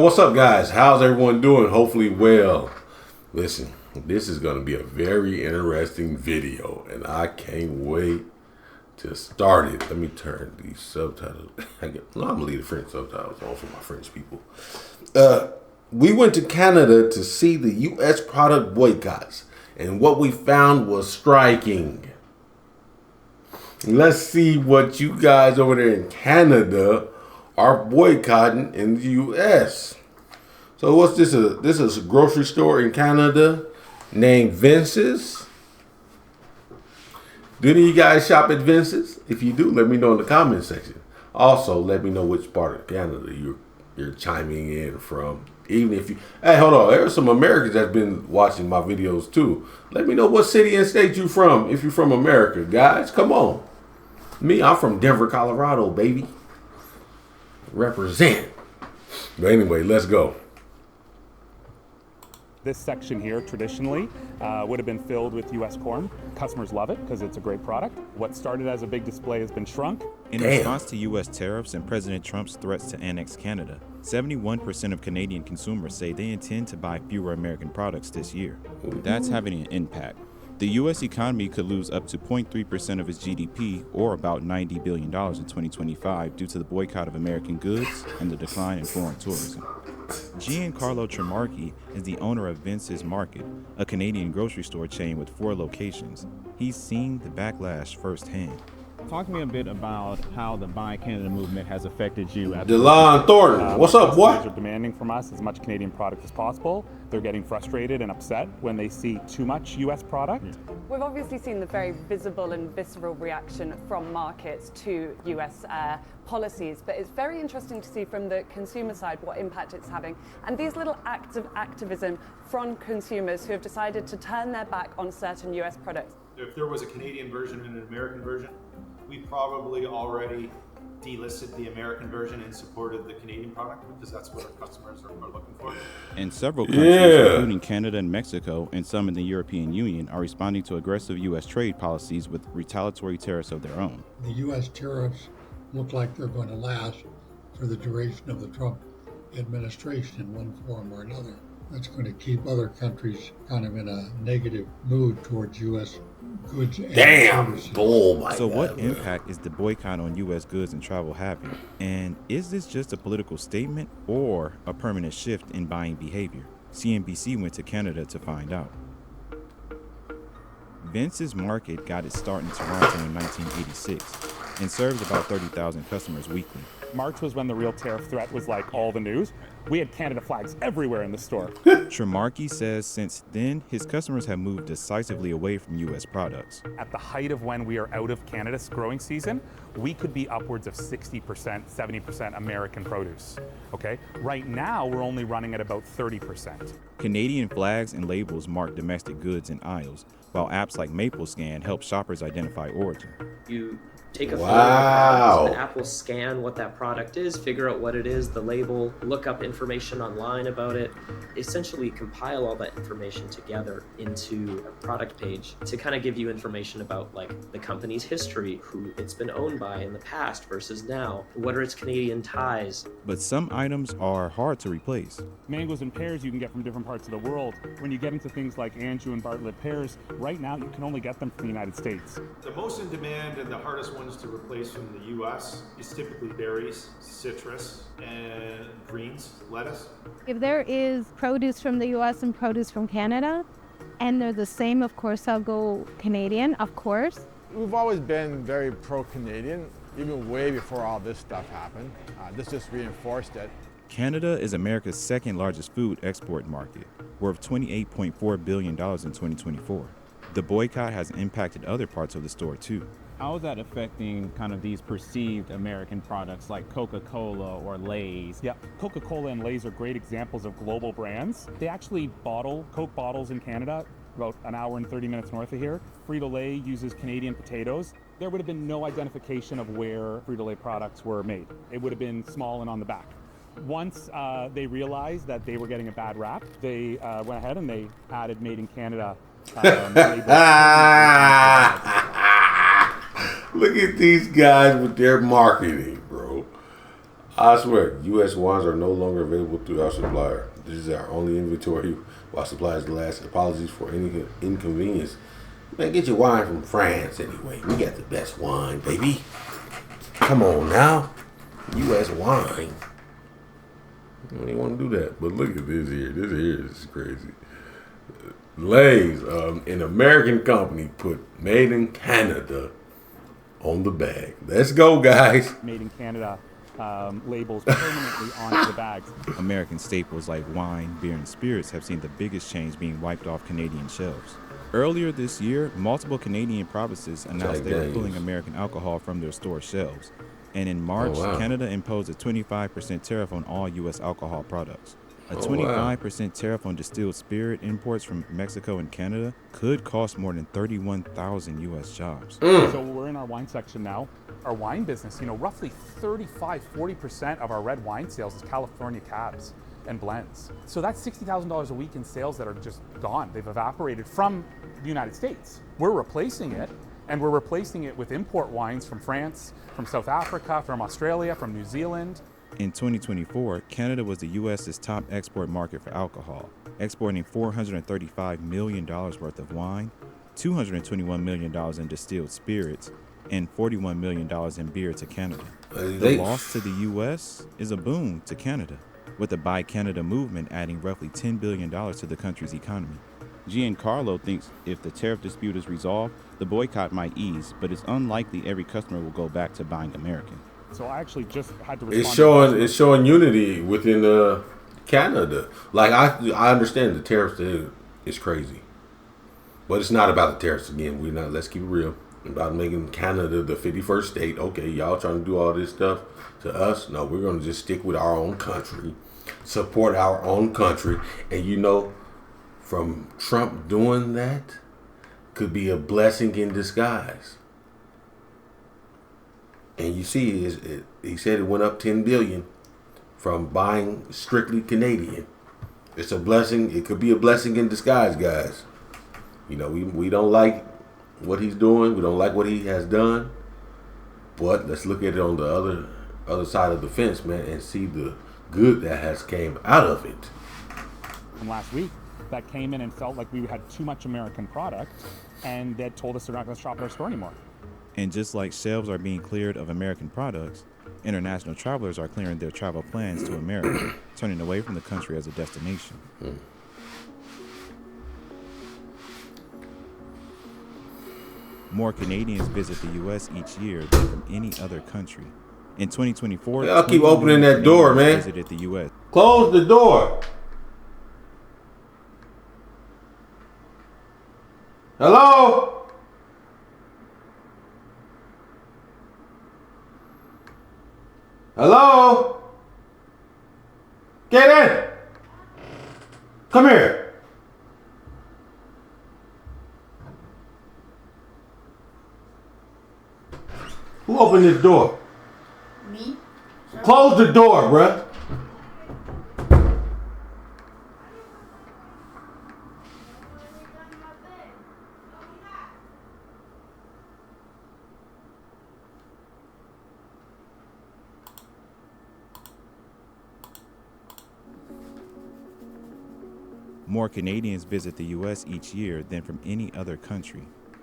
What's up, guys? How's everyone doing? Hopefully well. Listen, this is going to be a very interesting video, and I can't wait to start it. Let me turn these subtitles. I'm going to leave the French subtitles on for my French people. We went to Canada to see the U.S. product boycotts, and what we found was striking. Let's see what you guys over there in Canada are boycotting in the U.S. So what's this? This is a grocery store in Canada named Vince's. Do any of you guys shop at Vince's? If you do, let me know in the comment section. Also, let me know which part of Canada you're chiming in from. Even if you, hey, hold on, there are some Americans that's been watching my videos too. Let me know what city and state you from. If you're from America, guys, come on. Me, I'm from Denver, Colorado, baby. Represent. But anyway, let's go. This section here traditionally would have been filled with U.S. corn. Customers love it because it's a great product. What started as a big display has been shrunk. In response to U.S. tariffs and President Trump's threats to annex Canada, 71% of Canadian consumers say they intend to buy fewer American products this year. That's having an impact. The U.S. economy could lose up to 0.3% of its GDP, or about $90 billion in 2025, due to the boycott of American goods and the decline in foreign tourism. Giancarlo Tremarchi is the owner of Vince's Market, a Canadian grocery store chain with 4 locations. He's seen the backlash firsthand. Talk to me a bit about how the Buy Canada movement has affected you. DeLon Thornton, what's up, boy? Customers are demanding from us as much Canadian product as possible. They're getting frustrated and upset when they see too much U.S. product. We've obviously seen the very visible and visceral reaction from markets to U.S. policies, but it's very interesting to see from the consumer side what impact it's having. And these little acts of activism from consumers who have decided to turn their back on certain U.S. products. If there was a Canadian version and an American version, we probably already delisted the American version and supported the Canadian product because that's what our customers are looking for. And several countries, including Canada and Mexico, and some in the European Union, are responding to aggressive U.S. trade policies with retaliatory tariffs of their own. The U.S. tariffs look like they're going to last for the duration of the Trump administration in one form or another. That's going to keep other countries kind of in a negative mood towards U.S. goods and services. So what impact is the boycott on U.S. goods and travel having? And is this just a political statement or a permanent shift in buying behavior? CNBC went to Canada to find out. Vince's Market got its start in Toronto in 1986 and serves about 30,000 customers weekly. March was when the real tariff threat was like all the news. We had Canada flags everywhere in the store. Tremarchi says since then, his customers have moved decisively away from U.S. products. At the height of when we are out of Canada's growing season, we could be upwards of 60%, 70% American produce. Okay? Right now, we're only running at about 30%. Canadian flags and labels mark domestic goods in aisles, while apps like MapleScan help shoppers identify origin. You take a photo of the app will scan what that product is, figure out what it is, the label, look up information online about it, essentially compile all that information together into a product page to kind of give you information about like the company's history, who it's been owned by in the past versus now, what are its Canadian ties. But some items are hard to replace. Mangoes and pears you can get from different parts of the world. When you get into things like Anjou and Bartlett pears, right now you can only get them from the United States. The most in demand and the hardest ones to replace from the U.S. is typically berries, citrus, and greens, lettuce. If there is produce from the U.S. and produce from Canada, and they're the same, of course, I'll go Canadian, of course. We've always been very pro-Canadian, even way before all this stuff happened. This just reinforced it. Canada is America's second largest food export market, worth $28.4 billion in 2024. The boycott has impacted other parts of the store too. How is that affecting kind of these perceived American products like Coca-Cola or Lay's? Yeah, Coca-Cola and Lay's are great examples of global brands. They actually bottle Coke bottles in Canada, about an hour and 30 minutes north of here. Frito-Lay uses Canadian potatoes. There would have been no identification of where Frito-Lay products were made. It would have been small and on the back. Once they realized that they were getting a bad rap, they went ahead and they added Made in Canada Look at these guys with their marketing, bro. I swear, U.S. wines are no longer available through our supplier. This is our only inventory while suppliers last. Apologies for any inconvenience. Man, get your wine from France anyway. We got the best wine, baby. Come on now. U.S. wine. I don't even want to do that. But look at this here. This here is crazy. Lay's, an American company, put Made in Canada on the bag. Let's go, guys. Made in Canada labels permanently onto the bags. American staples like wine, beer, and spirits have seen the biggest change being wiped off Canadian shelves. Earlier this year, multiple Canadian provinces announced they were pulling American alcohol from their store shelves. And in March, Canada imposed a 25% tariff on all U.S. alcohol products. A 25% tariff on distilled spirit imports from Mexico and Canada could cost more than 31,000 U.S. jobs. So we're in our wine section now. Our wine business, roughly 35-40% of our red wine sales is California cabs and blends. So that's $60,000 a week in sales that are just gone. They've evaporated from the United States. We're replacing it, and we're replacing it with import wines from France, from South Africa, from Australia, from New Zealand. In 2024, Canada was the U.S.'s top export market for alcohol, exporting $435 million worth of wine, $221 million in distilled spirits, and $41 million in beer to Canada. The loss to the U.S. is a boon to Canada, with the Buy Canada movement adding roughly $10 billion to the country's economy. Giancarlo thinks if the tariff dispute is resolved, the boycott might ease, but it's unlikely every customer will go back to buying American. So I actually just had to respond. It's showing unity within Canada. Like I understand the tariffs is crazy, but it's not about the tariffs again. Let's keep it real. About making Canada the 51st state. Okay, y'all trying to do all this stuff to us? No, we're gonna just stick with our own country, support our own country, and from Trump doing that could be a blessing in disguise. And you see, he said it went up 10 billion from buying strictly Canadian. It's a blessing. It could be a blessing in disguise, guys. We don't like what he's doing. We don't like what he has done. But let's look at it on the other side of the fence, man, and see the good that has came out of it. From last week, that came in and felt like we had too much American product, and they told us they're not going to shop at our store anymore. And just like shelves are being cleared of American products, international travelers are clearing their travel plans to America, turning away from the country as a destination. More Canadians visit the U.S. each year than from any other country. In 2024, y'all keep opening that door, man. Visited the U.S. Close the door. Hello? Hello? Get in. Come here. Who opened this door? Me? Close the door, bruh. More Canadians visit the U.S. each year than from any other country.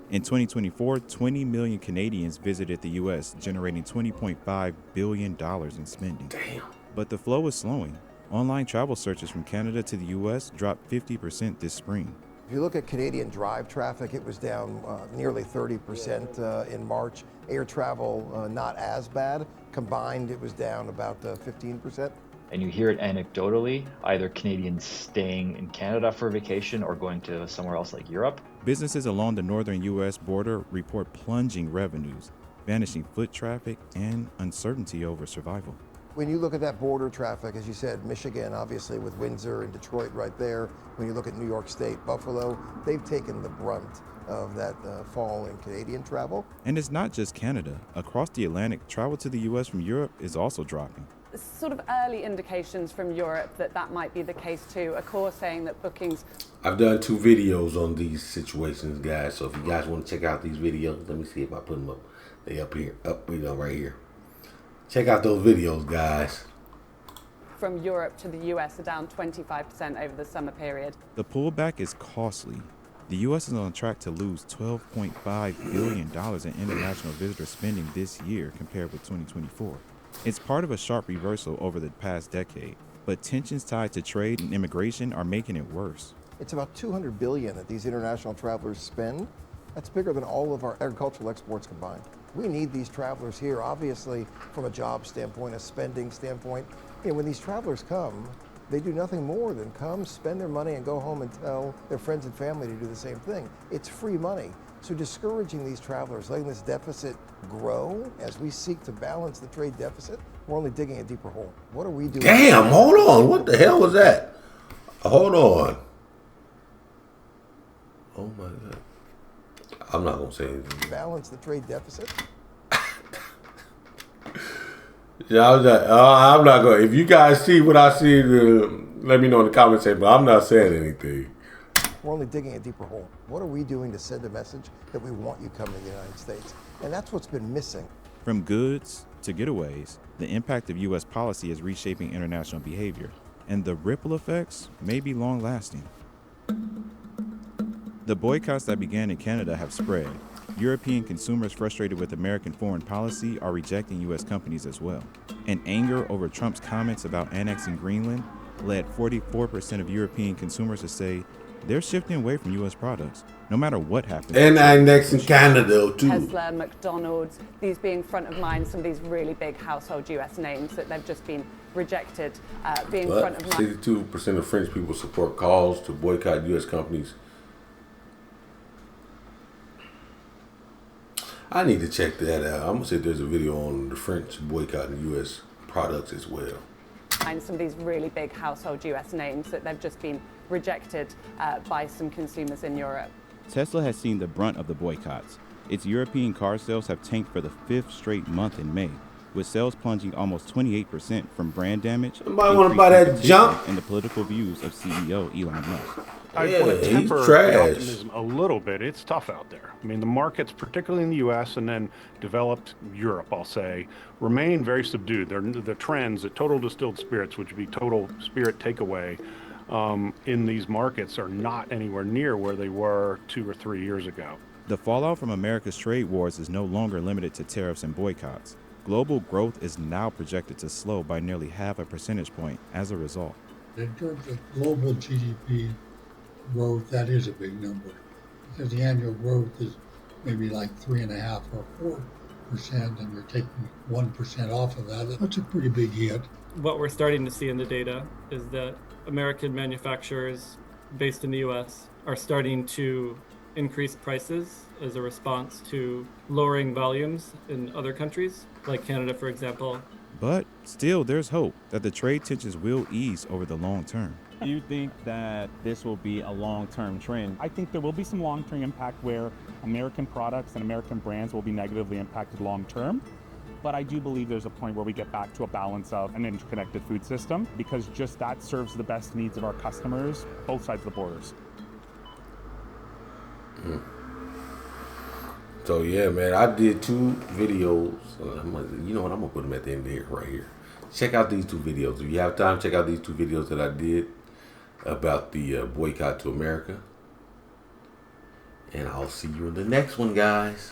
In 2024, 20 million Canadians visited the U.S., generating $20.5 billion in spending. Damn. But the flow is slowing. Online travel searches from Canada to the U.S. dropped 50% this spring. If you look at Canadian drive traffic, it was down nearly 30% in March. Air travel, not as bad. Combined, it was down about 15%. And you hear it anecdotally, either Canadians staying in Canada for vacation or going to somewhere else like Europe. Businesses along the northern U.S. border report plunging revenues, vanishing foot traffic, and uncertainty over survival. When you look at that border traffic, as you said, Michigan, obviously with Windsor and Detroit right there. When you look at New York State, Buffalo, they've taken the brunt of that fall in Canadian travel. And it's not just Canada. Across the Atlantic, travel to the U.S. from Europe is also dropping. Sort of early indications from Europe that might be the case too. A core saying that bookings. I've done 2 videos on these situations, guys. So if you guys want to check out these videos, let me see if I put them up. They up here, right here. Check out those videos, guys. From Europe to the US are down 25% over the summer period. The pullback is costly. The U.S. is on track to lose $12.5 billion in international visitor spending this year compared with 2024. It's part of a sharp reversal over the past decade, but tensions tied to trade and immigration are making it worse. It's about $200 billion that these international travelers spend. That's bigger than all of our agricultural exports combined. We need these travelers here, obviously, from a job standpoint, a spending standpoint. You know, when these travelers come, they do nothing more than come, spend their money, and go home and tell their friends and family to do the same thing. It's free money. So discouraging these travelers, letting this deficit grow as we seek to balance the trade deficit, we're only digging a deeper hole. What are we doing? Damn, hold on. What the hell was that? Hold on. Oh my God. I'm not going to say anything. Balance the trade deficit? Yeah, I'm not going to. If you guys see what I see, let me know in the comments section, but I'm not saying anything. We're only digging a deeper hole. What are we doing to send a message that we want you coming to the United States? And that's what's been missing. From goods to getaways, the impact of U.S. policy is reshaping international behavior, and the ripple effects may be long-lasting. The boycotts that began in Canada have spread. European consumers frustrated with American foreign policy are rejecting U.S. companies as well. And anger over Trump's comments about annexing Greenland led 44% of European consumers to say they're shifting away from U.S. products, no matter what happens. And annexing Canada, too. Tesla, McDonald's, these being front of mind, some of these really big household US names that they've just been rejected, being front of mind. 62% of French people support calls to boycott U.S. companies. I need to check that out. I'm going to see if there's a video on the French boycotting U.S. products as well. And some of these really big household US names that they've just been rejected by some consumers in Europe. Tesla has seen the brunt of the boycotts. Its European car sales have tanked for the 5th straight month in May, with sales plunging almost 28% from brand damage. Somebody want to buy that junk? And the political views of CEO Elon Musk. I want to temper the optimism a little bit. It's tough out there. I mean, the markets, particularly in the U.S. and then developed Europe, I'll say, remain very subdued. The trends at total distilled spirits, which would be total spirit takeaway, in these markets are not anywhere near where they were 2 or 3 years ago. The fallout from America's trade wars is no longer limited to tariffs and boycotts. Global growth is now projected to slow by nearly half a percentage point as a result. In terms of global GDP growth, that is a big number, because the annual growth is maybe like 3.5 or 4%, and you're taking 1% off of that. That's a pretty big hit. What we're starting to see in the data is that American manufacturers based in the U.S. are starting to increase prices as a response to lowering volumes in other countries, like Canada, for example. But still, there's hope that the trade tensions will ease over the long term. Do you think that this will be a long-term trend? I think there will be some long-term impact where American products and American brands will be negatively impacted long-term. But I do believe there's a point where we get back to a balance of an interconnected food system, because just that serves the best needs of our customers, both sides of the borders. So yeah, man, I did 2 videos. You know what? I'm gonna put them at the end of here, right here. Check out these 2 videos. If you have time, check out these 2 videos that I did about the boycott to America. And I'll see you in the next one, guys.